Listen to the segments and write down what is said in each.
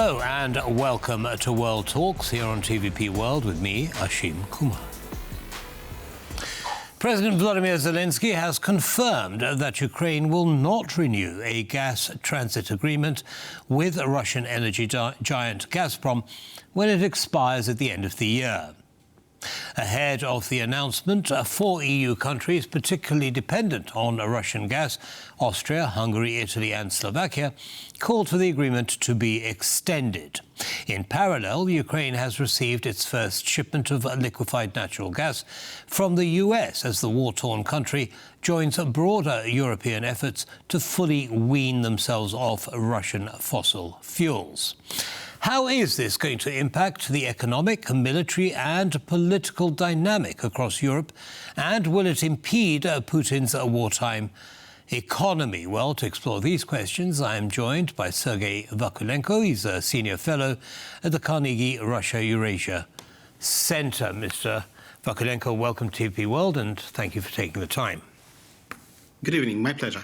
Hello and welcome to World Talks here on TVP World with me, Ashim Kumar. President Volodymyr Zelenskyy has confirmed that Ukraine will not renew a gas transit agreement with Russian energy giant Gazprom when it expires at the end of the year. Ahead of the announcement, 4 EU countries particularly dependent on Russian gas, Austria, Hungary, Italy and Slovakia, called for the agreement to be extended. In parallel, Ukraine has received its first shipment of liquefied natural gas from the US as the war-torn country joins broader European efforts to fully wean themselves off Russian fossil fuels. How is this going to impact the economic, military and political dynamic across Europe? And will it impede Putin's wartime economy? Well, to explore these questions, I am joined by Sergey Vakulenko. He's a senior fellow at the Carnegie Russia Eurasia Center. Mr. Vakulenko, welcome to TVP World and thank you for taking the time. Good evening, my pleasure.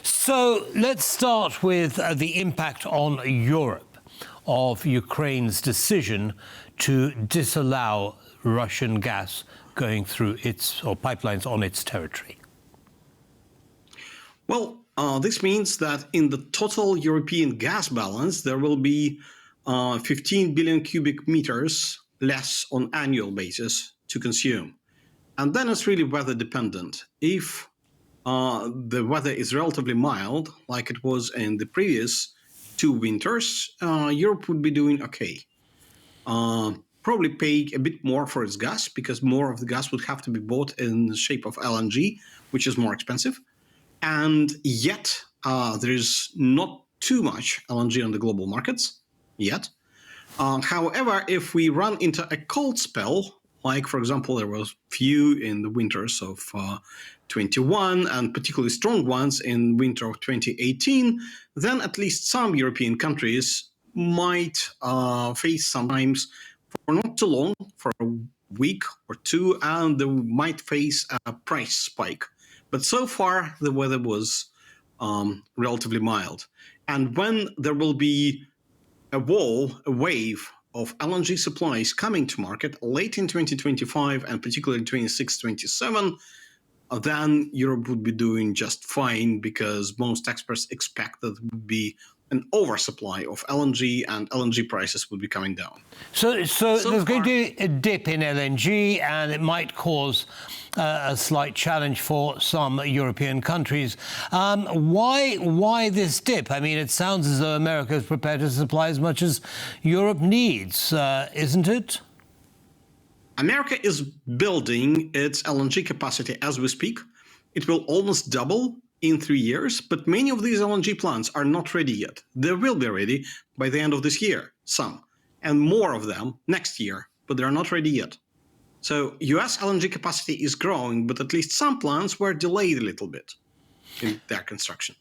So let's start with the impact on Europe of Ukraine's decision to disallow Russian gas going through pipelines on its territory. Well, this means that in the total European gas balance, there will be 15 billion cubic meters less on annual basis to consume. And then it's really weather dependent. If the weather is relatively mild, like it was in the previous 2 winters, Europe would be doing okay. Probably paying a bit more for its gas because more of the gas would have to be bought in the shape of LNG, which is more expensive. And yet there is not too much LNG on the global markets yet. However, if we run into a cold spell, like, for example, there was few in the winters of 21 and particularly strong ones in winter of 2018, then at least some European countries might face sometimes for not too long, for a week or two, and they might face a price spike. But so far, the weather was relatively mild. And when there will be a wave of LNG supplies coming to market late in 2025 and particularly in 26-27, then Europe would be doing just fine because most experts expect that there would be an oversupply of LNG and LNG prices would be coming down. So there's going to be a dip in LNG and it might cause a slight challenge for some European countries. Why this dip? I mean, it sounds as though America is prepared to supply as much as Europe needs, isn't it? America is building its LNG capacity as we speak. It will almost double in 3 years, but many of these LNG plants are not ready yet. They will be ready by the end of this year, some, and more of them next year, but they're not ready yet. So US LNG capacity is growing, but at least some plants were delayed a little bit in their construction.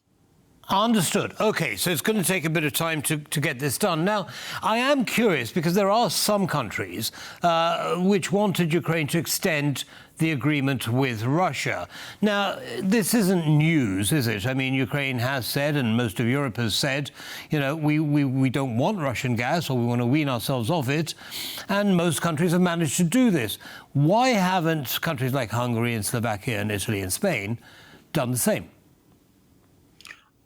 Understood. Okay, so it's going to take a bit of time to get this done. Now, I am curious because there are some countries which wanted Ukraine to extend the agreement with Russia. Now, this isn't news, is it? I mean, Ukraine has said, and most of Europe has said, you know, we don't want Russian gas or we want to wean ourselves off it. And most countries have managed to do this. Why haven't countries like Hungary and Slovakia and Italy and Spain done the same?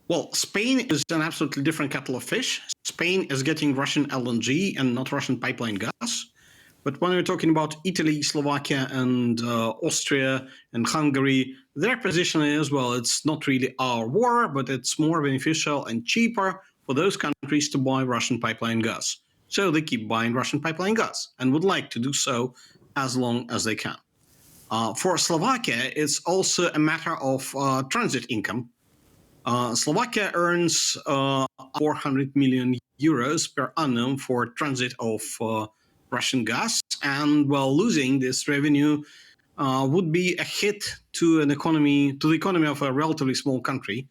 Well, Spain is an absolutely different kettle of fish. Spain is getting Russian LNG and not Russian pipeline gas. But when we're talking about Italy, Slovakia, and Austria and Hungary, their position is, well, it's not really our war, but it's more beneficial and cheaper for those countries to buy Russian pipeline gas. So they keep buying Russian pipeline gas and would like to do so as long as they can. For Slovakia, it's also a matter of transit income. Slovakia earns 400 million euros per annum for transit of Russian gas, and while losing this revenue would be a hit to the economy of a relatively small country,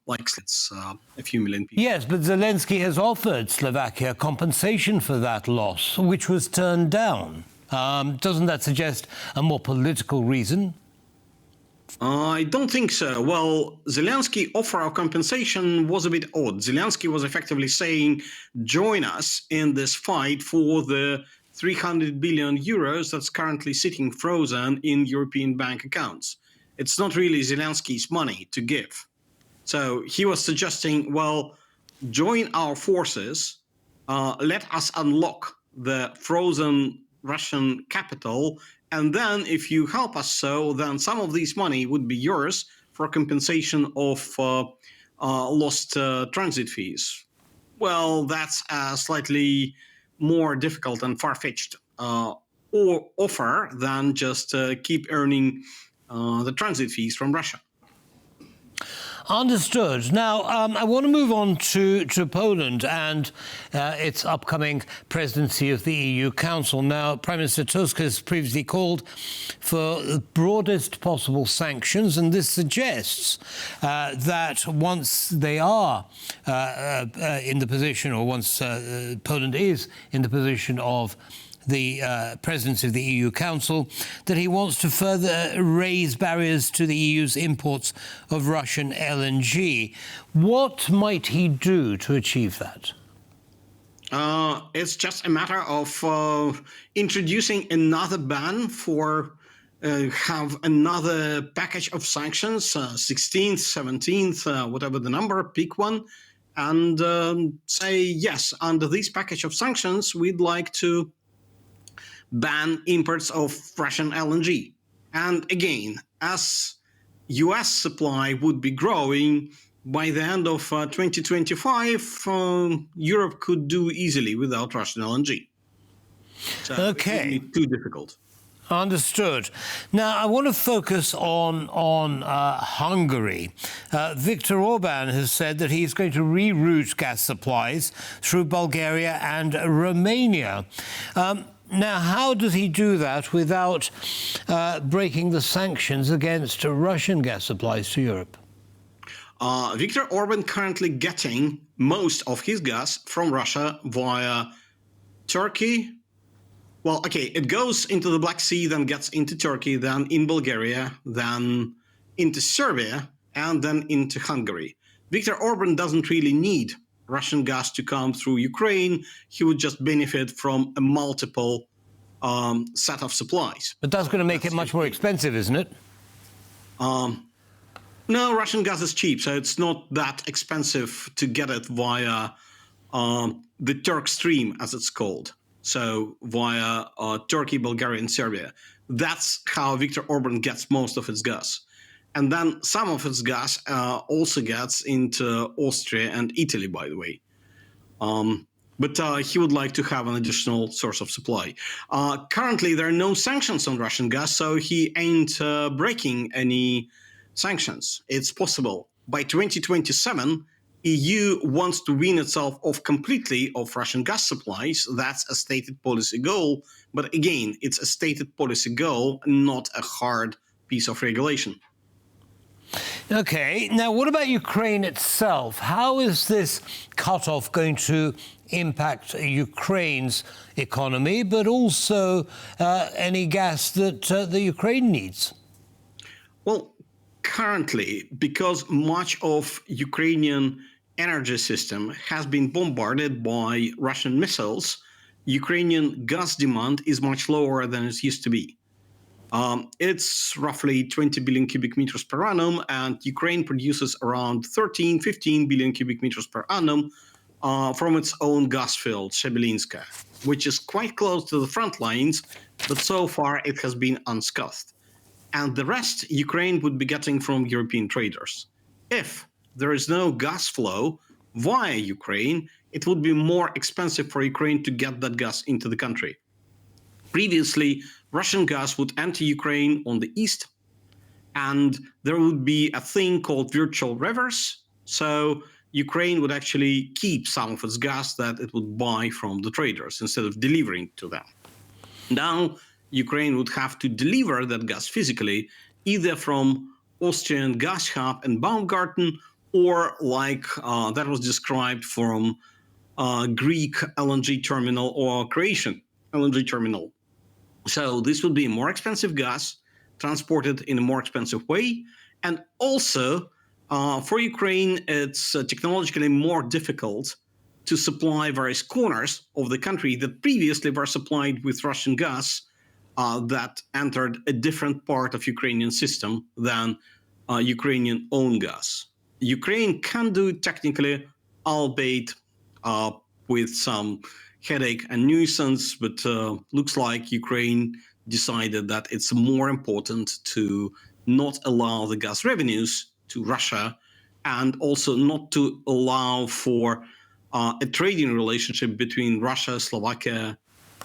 like it's a few million people. Yes, but Zelenskyy has offered Slovakia compensation for that loss, which was turned down. Doesn't that suggest a more political reason? I don't think so. Well, Zelensky's offer of compensation was a bit odd. Zelenskyy was effectively saying, join us in this fight for the 300 billion euros that's currently sitting frozen in European bank accounts. It's not really Zelenskyy's money to give. So he was suggesting, well, join our forces, let us unlock the frozen Russian capital, and then if you help us so, then some of this money would be yours for compensation of lost transit fees. Well, that's a slightly more difficult and far-fetched offer than just keep earning the transit fees from Russia. Understood. Now, I want to move on to Poland and its upcoming presidency of the EU Council. Now, Prime Minister Tusk has previously called for the broadest possible sanctions, and this suggests that once they are in the position, or once Poland is in the position of the presidency of the EU Council, that he wants to further raise barriers to the EU's imports of Russian LNG. What might he do to achieve that? It's just a matter of introducing another ban for have another package of sanctions, 16th, 17th, whatever the number, pick one, and say, yes, under this package of sanctions, we'd like to ban imports of Russian LNG. And again, as US supply would be growing, by the end of 2025, Europe could do easily without Russian LNG. So okay. It would be too difficult. Understood. Now, I want to focus on Hungary. Viktor Orban has said that he's going to reroute gas supplies through Bulgaria and Romania. Now, how does he do that without breaking the sanctions against Russian gas supplies to Europe? Viktor Orban currently getting most of his gas from Russia via Turkey. Well, okay, it goes into the Black Sea, then gets into Turkey, then in Bulgaria, then into Serbia, and then into Hungary. Viktor Orban doesn't really need Russian gas to come through Ukraine. He would just benefit from a multiple set of supplies. But that's going to make it much more expensive, isn't it? No, Russian gas is cheap, so it's not that expensive to get it via the Turk Stream, as it's called. So via Turkey, Bulgaria, and Serbia. That's how Viktor Orban gets most of his gas. And then some of his gas also gets into Austria and Italy, by the way. But he would like to have an additional source of supply. Currently, there are no sanctions on Russian gas, so he ain't breaking any sanctions. It's possible. By 2027, EU wants to wean itself off completely of Russian gas supplies. That's a stated policy goal. But again, it's a stated policy goal, not a hard piece of regulation. Okay. Now, what about Ukraine itself? How is this cutoff going to impact Ukraine's economy, but also any gas that the Ukraine needs? Well, currently, because much of Ukrainian energy system has been bombarded by Russian missiles, Ukrainian gas demand is much lower than it used to be. It's roughly 20 billion cubic meters per annum, and Ukraine produces around 15 billion cubic meters per annum from its own gas field, Shebelinska, which is quite close to the front lines, but so far it has been unscathed. And the rest Ukraine would be getting from European traders. If there is no gas flow via Ukraine, it would be more expensive for Ukraine to get that gas into the country. Previously, Russian gas would enter Ukraine on the east, and there would be a thing called virtual rivers. So Ukraine would actually keep some of its gas that it would buy from the traders instead of delivering to them. Now, Ukraine would have to deliver that gas physically, either from Austrian gas hub in Baumgarten, or like that was described from Greek LNG terminal or Croatian LNG terminal. So this would be more expensive gas, transported in a more expensive way. And also, for Ukraine, it's technologically more difficult to supply various corners of the country that previously were supplied with Russian gas that entered a different part of Ukrainian system than Ukrainian own gas. Ukraine can do it technically, albeit with some headache and nuisance, but looks like Ukraine decided that it's more important to not allow the gas revenues to Russia and also not to allow for a trading relationship between Russia, Slovakia,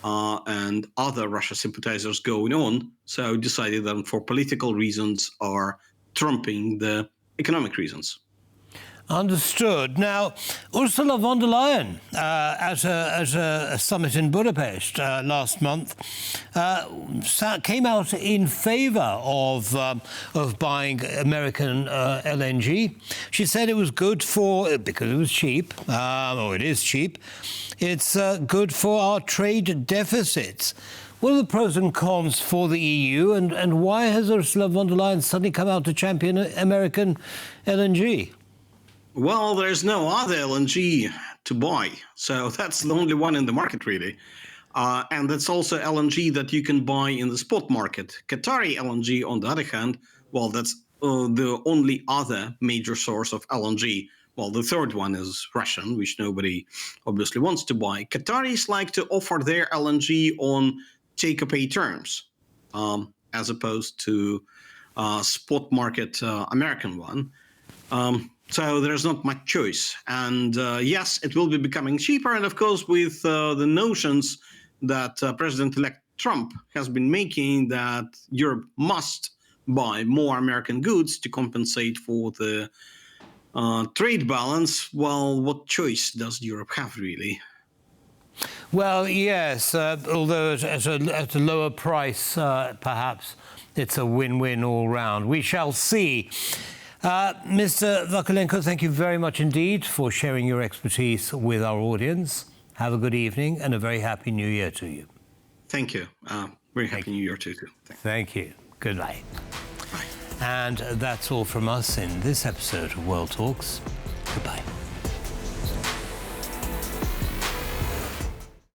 and other Russia sympathizers going on. So decided that for political reasons are trumping the economic reasons. Understood. Now, Ursula von der Leyen, at a summit in Budapest last month, came out in favour of buying American LNG. She said it was good because it was cheap, or it is cheap, it's good for our trade deficits. What are the pros and cons for the EU, and why has Ursula von der Leyen suddenly come out to champion American LNG? Well, there's no other LNG to buy, so that's the only one in the market, really. And that's also LNG that you can buy in the spot market. Qatari LNG, on the other hand, well, that's the only other major source of LNG. Well, the third one is Russian, which nobody obviously wants to buy. Qataris like to offer their LNG on take-or-pay terms, as opposed to spot market American one. So there's not much choice. And yes, it will be becoming cheaper. And of course, with the notions that President-elect Trump has been making that Europe must buy more American goods to compensate for the trade balance, well, what choice does Europe have, really? Well, yes, although at a lower price, perhaps it's a win-win all round. We shall see. Mr. Vakulenko, thank you very much indeed for sharing your expertise with our audience. Have a good evening and a very happy New Year to you. Thank you. Very happy New Year to you too. Thank you. Good night. Bye. And that's all from us in this episode of World Talks. Goodbye.